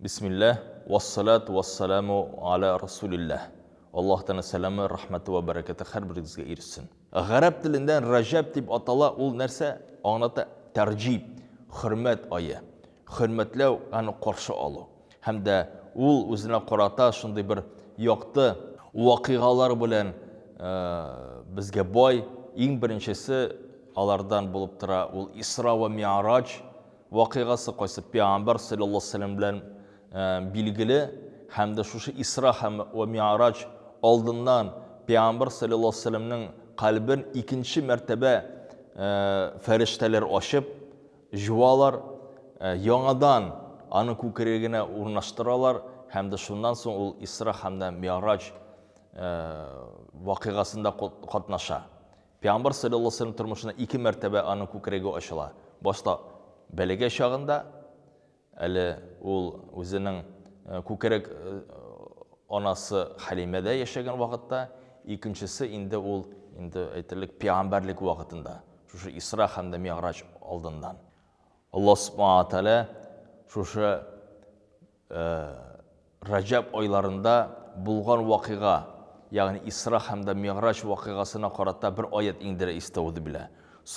Bismillah, vassalatu vassalamu ala Rasulillah. Allah'tan selamı, rahmeti ve bereketi her birinizge erişsin. Arap tilinden Rajab deb atala ol нәрсе anlata tercih, hürmet ayı. Hürmetlev yani karşı alı. Hem de ol özüne karata şunday bir yaktı vakıgalar bilen bizge boy. En birincisi alardan bulup tura ol İsra ve Mi'raj vakıgası qaysı Peygamber sallallahu aleyhi ve sellem bilen bilgili hem de şu İsra ve Mi'raj aldığından Peygamber sallallahu aleyhi ve sellem'nin kalbin ikinci mertebe ferişteler aşıp juvalar yanadan anı kukeregine urnaştıralar hem de şundan sonra o İsra hem de Mi'raj vakıgasında katnaşa. Peygamber sallallahu aleyhi ve sellem turmuşuna iki mertebe anı kukeregi aşıla. Başta belege şağında әлі ол өзінің көкірек анасы Халимеде yaşagan вақытта, екіншісі енді ол айтырлық пейғамбарлық уақытында, шушы Исра һәм Миғраж алдынан. Аллах Субхана Тағала шушы Рajab айларында болған вақиға, яғни Исра һәм Миғраж вақиғасына қарата бір аят индіре истауды біле.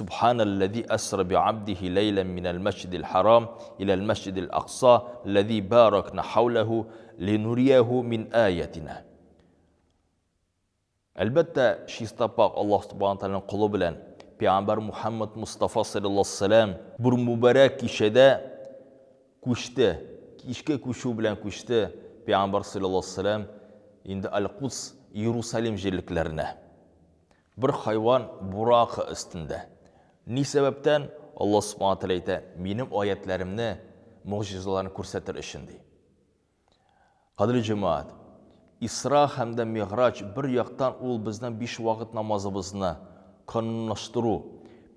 سبحان الذي أسرى بعبده ليلا من المسجد الحرام إلى المسجد الأقصى الذي باركنا حوله لنريه من آياتنا. Elbette şistapak Allah Subhanahu Teala'nın kulu bilen Peygamber Muhammed Mustafa sallallahu aleyhi ve sellem bu mübarek kişide kuştu. Kişke kuşu bilen kuştu Peygamber sallallahu aleyhi ve sellem indi Al-Quds Yerusalim jerliklerine. Bir hayvan burakı üstünde. Ne sebepten? Allah Subhanahu Teala ayta, benim ayetlerimni, mucizelarını ko'rsatar ishindi. Qadrli cemaat, Isra hamda Mi'raj bir yoqdan ol bizden 5 vaqt namazımızını qonunlashtiru,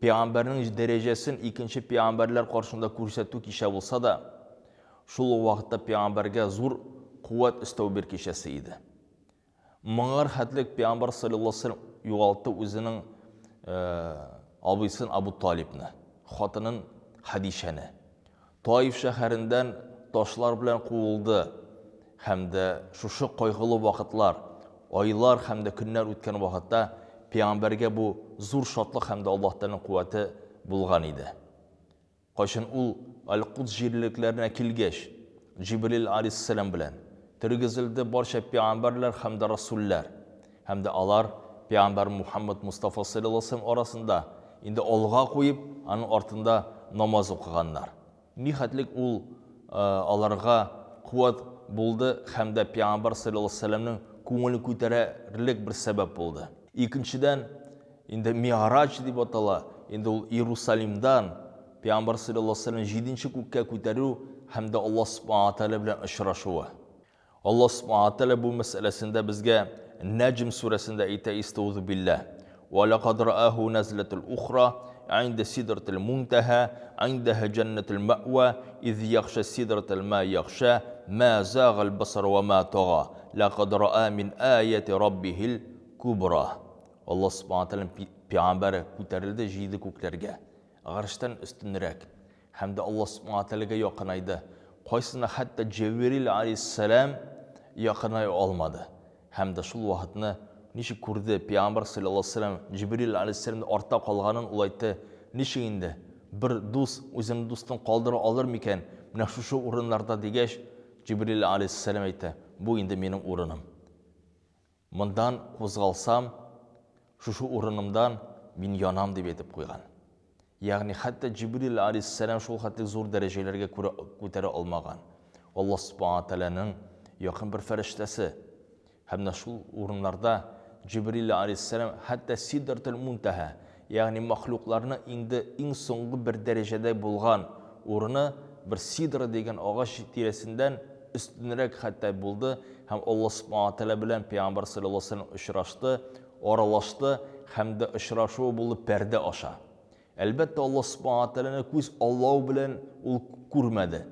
Peygamberning derecesini ikinci peygamberler qarşısında ko'rsatuv kisha bo'lsa da, shul vaqtda peygamberga zo'r quvvat istov bir kishasi edi. Ming'ar hatlik Peygamber sallallahu aleyhi ve sellem yo'qoltdi o'zining abisinin Abu Talibni, xotinin Hadishani. Toif shaharidan toshlar bilan quvildi hamda shu qayg'uli vaqtlar, oylar hamda kunlar o'tgan vaqtda payg'ambarga bu zo'r shodlik hamda Allohning quvvati bo'lgan edi. Qachon u Al-Quds jerliklarına kelgach, Jibril alayhissalom bilan tirgizildi barcha payg'ambarlar hamda rasullar hamda alar Peygamber Muhammed Mustafa sallallahu aleyhi ve sellem arasında indi olğa koyup onun ortunda namaz okuganlar. Nihatlik ul alarga kuvvet buldu hem de Peygamber sallallahu aleyhi ve sellem'nin ko'ngilini ko'tararlik bir sebep buldu. İkinciden indi Mi'raj deb atala, indi ul Yerusalimdan Peygamber sallallahu aleyhi ve sellem 7-chi ko'kka ko'taruv hem de Allah Subhanahu Teala bilan uchrashuvi. Allah Subhanahu Teala bu meselesinde bizge Necm suresinde ayta istauzu billah. Ve laqad ra'ahu nazlatul ukhra 'inda sidratil muntaha 'indaha jannatul ma'wa iz yaghsha sidratal ma yaghsha ma zaghal basar ve ma tagha laqad ra'a min ayati rabbihil kubra. Allah Subhanahu Teala peygamberi ko'tarildi jiydi ko'klarga. G'arishdan ustunroq hamda Allah Subhanahu Teala'ga yaqinaydi. Qaysini hatta Jibril alayhissalom yaqinay olmadi. Hem de şu vaxtını nişi kurdu Peygamber sallallahu aleyhi ve sellem Jibril aleyhisselam'da orta qalğanın ulaytı nişi indi bir do'st o'zini do'stini qoldirib alır mikan mana şu o'rinlarda degeç Jibril aleyhisselam aytdi bu indi mening o'rinim bundan qo'zg'alsam şu o'rinimdan men yonam deb aytib qo'ygan. Ya'ni hatta Jibril aleyhisselam şu hatli zo'r darajalarga ko'tara olmagan. Allah Subhanahu Teala'nın yaqin bir farishtasi hem de şu orunlarda Cibril aleyhisselam hatta Sidratul Muntaha yani mahluklarını indi en songu bir derecede bulgan orunu bir sidra degen ağaç tiresinden üstünürek hatta buldu. Hem Allah Subhanahu Teala bilen Peygamber sallallahu aleyhi ve sellem uçraştı, oralaştı hem de uçraşığı buldu perde aşağı. Elbette Allah Subhanahu Teala'nın göz Allah bilen ol kurmadı.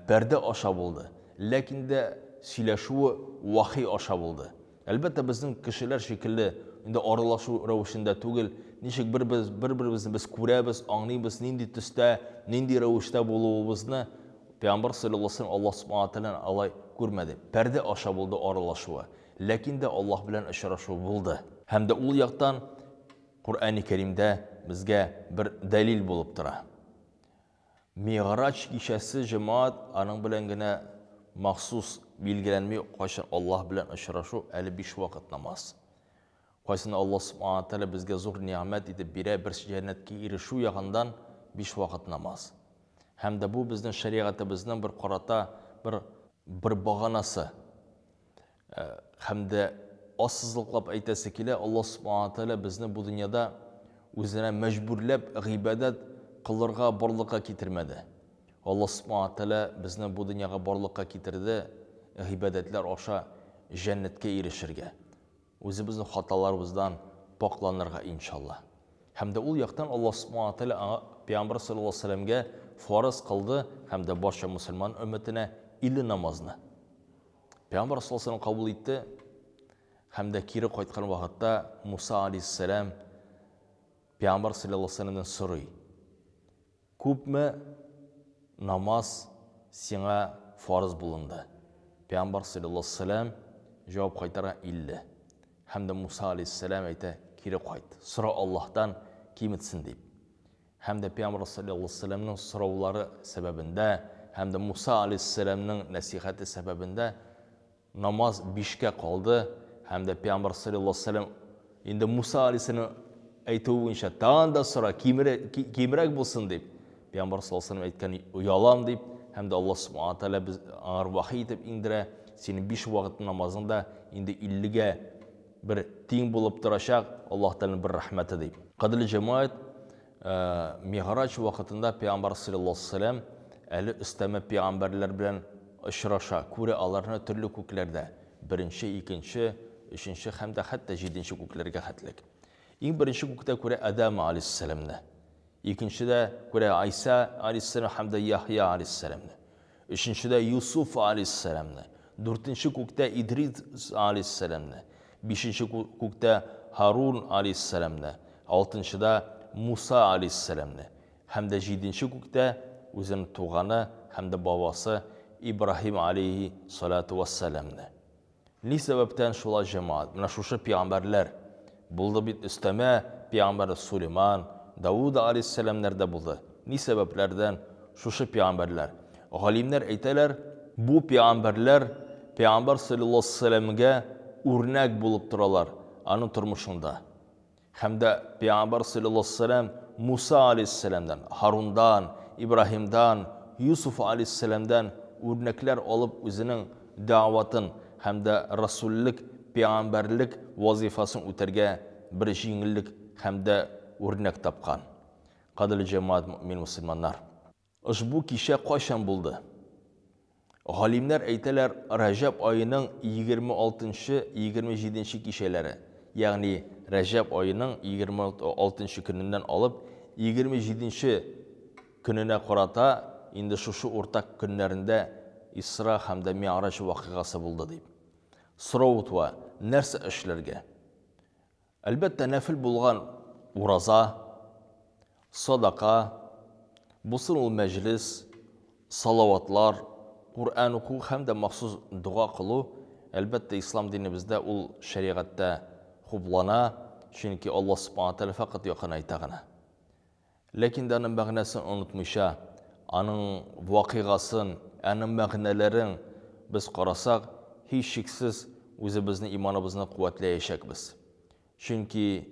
Perde aşağı buldu. Lakin de silaşığı vahiy aşağı buldu. Elbette bizim kişiler şekilde indi aralaşu ravuşunda tugil nişik birimizni biz ko'ramiz, anlaymiz, nindi tusda, nindi ravishda bo'lishimizni Peygamber sallallahu aleyhi ve sellem Allah subhanahu teala alay görmedi. Perde aşağı buldu aralaşığı. Lakin de Allah bilen aşaraşığı buldu. Hem de ul yaktan Kur'an-ı Kerim'de bizge bir delil bulup tura. Mi'raç kişisi cemaat anın bilen gene mahsus bilgilenmeyi qaşın Allah bilen aşaraşığı 55 vakit namaz. Qaşın Allah subhanahu teala bizge zor nimet edip bir cennetke irişu yağından 5 vakit namaz. Hem de bu bizden şeriatımızdan bir qarata bir bağanası. Hem de asızlıqlap aytası kile Allah subhanahu teala bizni bu dünyada özüne mecburlep ibadet qılırga borluqa getirmedi. Allah subhanahu teala bizni bu dünyaya borluqa getirdi. İbadetler aşa cennetke erişirge. Özü bizning xatolarımızdan poklanırga inşallah. Hem de ul yaktan Allah subhanahu teala Peygamber sallallahu aleyhi ve sellem'ge farz kıldı hem de barcha Müslüman ümmetine illi namazını. Peygamber sallallahu aleyhi ve sellem kabul etti. Hem de kiri qaytqan vaqtda Musa aleyhisselam Peygamber sallallahu aleyhi ve sellem'den soruyor. Köpme namaz sana farz bulundu. Peygamber sallallahu aleyhi ve sellem cevap qaytara illi. Hem de Musa aleyhisselam ayta kiri qayt. Sıra Allah'tan kim etsin deyip. Hem de Peygamber sallallahu aleyhi ve sellem'nin soruları sebebinde hem de Musa aleyhisselam'ның nasihati sebebinde namaz bişke kaldı. Hem de Peygamber sallallahu aleyhi ve sellem indi Musa aleyhisselam aytuvunca daha da sonra kimirek bulsun deyip Peygamber sallallahu aleyhi ve sellem aytkan uyalam deyip hem de Allah subhanahu teala biz ağır vahiy etip indire senin 5 vakit namazında indi illige bir tin bulup duracak Allah Teala'nın bir rahmeti deyip. Kadırlı cemaat Mi'raç vakitinde Peygamber sallallahu aleyhi ve sellem eli isteme peygamberler bilen aşıraşa, kure alarına türlü köklerde. Birinci, ikinci, üçüncü hem de hatta 7. köklerge hatlik. İlk birinci kökte kure Adem aleyhisselam'ne. İkinci de kure İsa aleyhisselam hem de Yahya aleyhisselam'ne. Üçüncü de Yusuf aleyhisselam'ne. Dördüncü kökte İdris aleyhisselam'ne. Beşinci kökte Harun aleyhisselam'ne. Altıncı da Musa aleyhisselam'ne. Hem de 7. kökte özünün tuğanı hem de babası İbrahim aleyhissalatu vesselam'ne. Ne sebepten şula cemaat? Buna şuşu peygamberler buldu bir isteme peygamber Süleyman, Davud aleyhisselam'larda buldu. Ne sebeplerden şuşu peygamberler? Alimler eyteler bu peygamberler Peygamber sallallahu aleyhi ve sellem'ge örnek bulup duralar onun turmuşunda. Hem de Peygamber sallallahu aleyhi ve sellem Musa aleyhisselam'dan, Harun'dan, İbrahim'dan, Yusuf aleyhisselam'dan örnekler alıp özünün davatın hem de Resullük, Peygamberlik vazifasını öterge bir jingillik hem de örnek tapkan. Kadırlı cemaat mümin Müslümanlar. Bu kişi kaçan buldu? Alimler eyteler Recep ayının 26. 27. kişileri. Yani Recep ayının 26. gününden alıp 27. gününe qarata indi şu ortak günlerinde İsra hem de Mi'raç vakıgası buldu deyip. Sıravutva nerse işlerge. Elbette nefil bulgan uraza, sadaka, busunul meclis, salavatlar, Kur'an oku hem de mahsus dua kılı elbette İslam dinimizde ul şeriatta hublana çünkü Allah subhanahu teala fakat yakın aytağına. Lakin de onun mağnasını unutmuşa, onun vakıgasın, onun mağnelerin biz qarasak hiç şeksiz özümüzün imanımızını kuvvetleyecek biz. Çünkü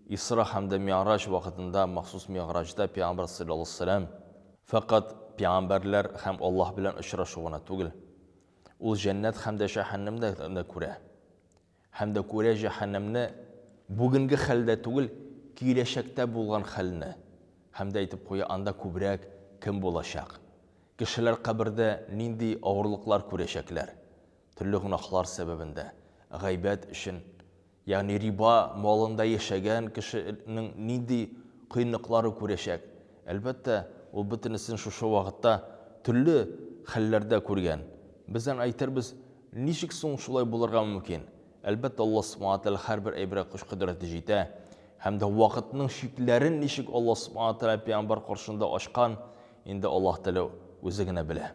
İsra hem de Mi'raç vaktinde mahsus Mi'raç'ta Peygamber sallallahu aleyhi ve sellem fakat peygamberler hem Allah bilen ışraşığına tugul. Ul cennet hem de cehennemde kure. Hem de kure cehennemne bugünkü halde tugul kileşekte bulgan halini. Hem de aytıp koya anda kübrek kim bulaşak. Kişiler kabirde nindi ağırlıklar küreşekler. Türlü günahlar sebebinde. Gaybet için. Yani riba malında yaşayan kişinin nindi kıyınlıkları küreşek. Elbette o bütünüsün şu vakitte türlü hallerde kurgan. Bizden aytırız nişik sonuçlay bulurga mümkün. Elbette Allah subhanahu teala her bir ibret kuş kudreti jite. Hem de vakitinin şekillerin nişik Allah subhanahu teala peygamber karşısında aşkan indi Allah teala özüne bile.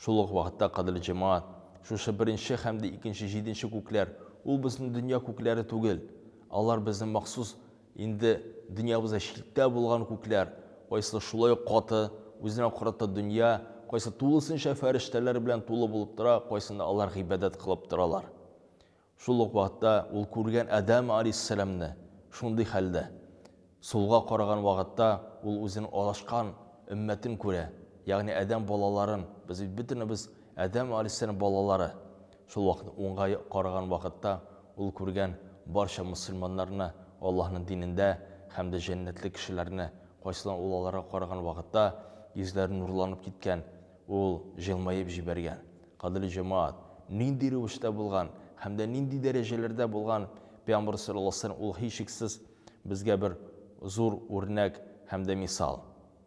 Шул ук вакытта, кадерле җәмәгать, шушы беренче һәм дә икенче, җиденче күкләр, ул безнең дөнья күкләре түгел. Алар безнең махсус инде дөньябызда читтә булган күкләр, кайсы шулай каты, үзенә карата дөнья, кайсы тулысынча фәрештәләр белән тулы булып тора, кайсында алар гыйбадәт кылып торалар. Шул ук вакытта ул күргән Адәм алейһиссаламны шундый хәлдә, сулга караган вакытта ул үзенең алашкан өммәтен күрә, ягъни Адәм балаларын, без бөтенебез Адәм алейһиссалам балалары. Шул вакыт уңга караган вакытта ул күргән барча мөселманнарны Аллаһның динендә һәм дә җәннәтле кешеләрне, кайсылар ул аларга караган вакытта йөзләре нурланып киткән, ул җылмаеп җибәргән. Кадерле җәмәгать, нинди рәвештә булган һәм дә нинди дәрәҗәләрдә булган Пәйгамбәр саллаллаһу алейһи ва саллям, ул һичшиксез безгә бер зур үрнәк һәм дә мисал.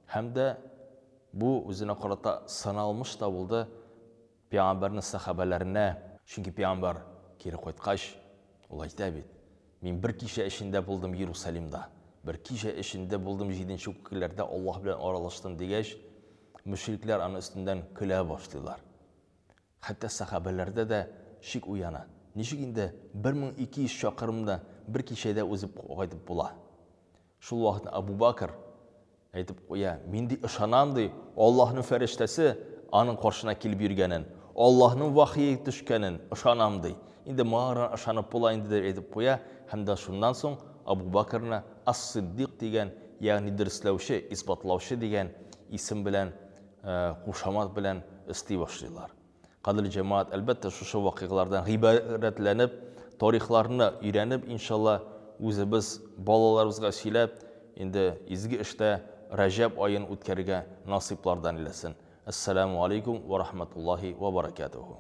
Һәм дә бу үзенә карата сыналмыш та булды Пәйгамбәрнең сахабаларына. Чөнки Пәйгамбәр кире кайткач, ул әйтә бит: "Мин бер кичә эчендә булдым Иерусалимда, бер кичә эчендә булдым 7нче күкләрдә, Аллаһ белән аралаштым" дигәч, мөшрикләр аны өстеннән көлә башлыйлар. Хәтта сахабаларда да шик уяна. Ничек инде 1200 чакрымда бер кичәдә узып кайтып була? Шул вакытта Абу Бакр әйтеп куя: "Мин ди ышанам ди, Аллаһның фәрештәсе аның каршына килеп йөргәнен, Аллаһның вахие төшкәнен ышанам ди. Инде маңа ышанып була инде" дип әйтеп куя. Һәм дә шуннан соң Абу Бакрны Ас-Сиддиқ дигән, ягъни дөресләүче, исбатлаучы дигән исем белән, кушамат белән исти башлыйлар. Кадерле җәмәгать, әлбәттә шушы вакыйгалардан гыйбарәтләнеп, тарихларны өйрәнеп, иншалла, үзебез балаларыбызга сөйләп, инде изге эштә Рәҗәб аен үткәрергә насыйплардан иләсен. Ассаламу алейкум ва рахматуллаһи ва баракатуху.